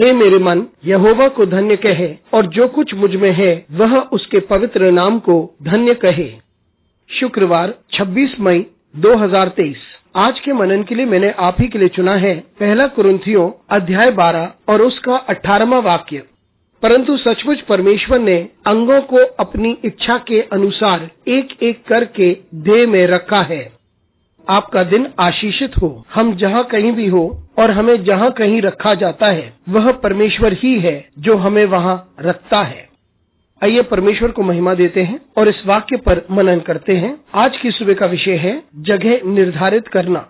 हे मेरे मन, यहोवा को धन्य कहे और जो कुछ मुझ में है वह उसके पवित्र नाम को धन्य कहे। शुक्रवार 26 मई 2023। आज के मनन के लिए मैंने आप ही के लिए चुना है 1 कुरिन्थियों अध्याय 12 और उसका 18वां वाक्य। परंतु सचमुच परमेश्वर ने अंगों को अपनी इच्छा के अनुसार एक एक करके देह में रखा है। आपका दिन आशीषित हो। हम जहाँ कहीं भी हो और हमें जहाँ कहीं रखा जाता है वह परमेश्वर ही है जो हमें वहाँ रखता है। आइए परमेश्वर को महिमा देते हैं और इस वाक्य पर मनन करते हैं। आज की सुबह का विषय है जगह निर्धारित करना।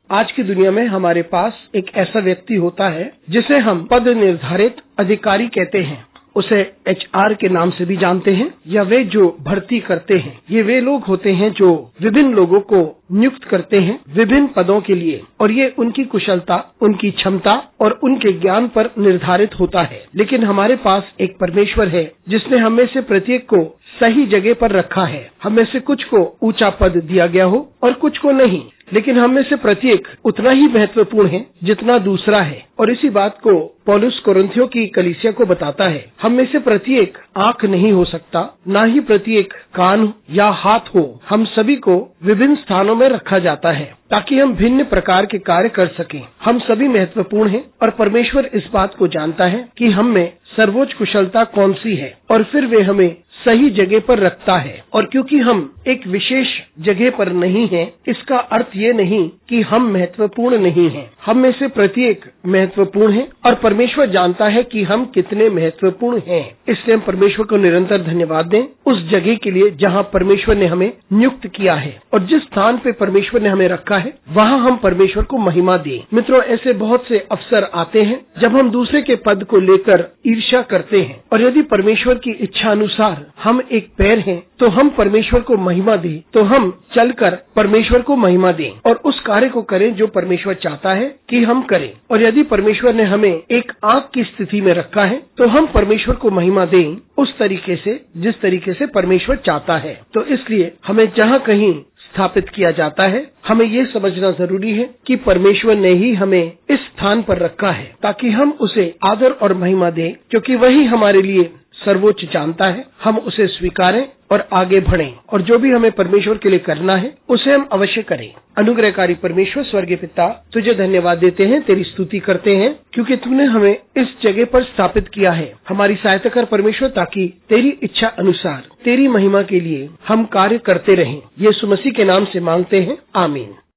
आज की दुनिया में हमारे पास एक ऐसा व्यक्ति होता है जिसे हम पद निर्धारित अधिकारी कहते हैं। उसे HR के नाम से भी जानते हैं या वे जो भर्ती करते हैं। ये वे लोग होते हैं जो विभिन्न लोगों को नियुक्त करते हैं विभिन्न पदों के लिए और ये उनकी कुशलता, उनकी क्षमता और उनके ज्ञान पर निर्धारित होता है। लेकिन हमारे पास एक परमेश्वर है जिसने हमें से प्रत्येक को सही जगह पर रखा है। हमें से कुछ को ऊंचा पद दिया गया हो और कुछ को नहीं, लेकिन हम में से प्रत्येक उतना ही महत्वपूर्ण है जितना दूसरा है। और इसी बात को पौलुस कुरिन्थियों की कलीसिया को बताता है। हम में से प्रत्येक आंख नहीं हो सकता, ना ही प्रत्येक कान या हाथ हो। हम सभी को विभिन्न स्थानों में रखा जाता है ताकि हम भिन्न प्रकार के कार्य कर सकें। हम सभी महत्वपूर्ण हैं और परमेश्वर इस बात को जानता है कि हम में सर्वोच्च कुशलता कौन सी है और फिर वे हमें सही जगह पर रखता है। और क्योंकि हम एक विशेष जगह पर नहीं हैं, इसका अर्थ ये नहीं कि हम महत्वपूर्ण नहीं हैं। हम में से प्रत्येक महत्वपूर्ण है और परमेश्वर जानता है कि हम कितने महत्वपूर्ण हैं। इसलिए हम परमेश्वर को निरंतर धन्यवाद दें उस जगह के लिए जहाँ परमेश्वर ने हमें नियुक्त किया है और जिस स्थान पे परमेश्वर ने हमें रखा है वहाँ हम परमेश्वर को महिमा दें। मित्रों, ऐसे बहुत से अवसर आते हैं जब हम दूसरे के पद को लेकर ईर्ष्या करते हैं और यदि परमेश्वर की इच्छा अनुसार हम एक पैर हैं तो हम परमेश्वर को महिमा दें, तो हम चलकर परमेश्वर को महिमा दें और उस कार्य को करें जो परमेश्वर चाहता है कि हम करें। और यदि परमेश्वर ने हमें एक आंख की स्थिति में रखा है तो हम परमेश्वर को महिमा दें उस तरीके से जिस तरीके से परमेश्वर चाहता है। तो इसलिए हमें जहाँ कहीं स्थापित किया जाता है हमें ये समझना जरूरी है कि परमेश्वर ने ही हमें इस स्थान पर रखा है ताकि हम उसे आदर और महिमा दें, क्योंकि वही हमारे लिए सर्वोच्च जानता है। हम उसे स्वीकारें और आगे बढ़ें और जो भी हमें परमेश्वर के लिए करना है उसे हम अवश्य करें। अनुग्रहकारी परमेश्वर स्वर्गीय पिता, तुझे धन्यवाद देते हैं, तेरी स्तुति करते हैं क्योंकि तूने हमें इस जगह पर स्थापित किया है। हमारी सहायता कर परमेश्वर ताकि तेरी इच्छा अनुसार तेरी महिमा के लिए हम कार्य करते रहें। यीशु मसीह के नाम से मांगते हैं, आमीन।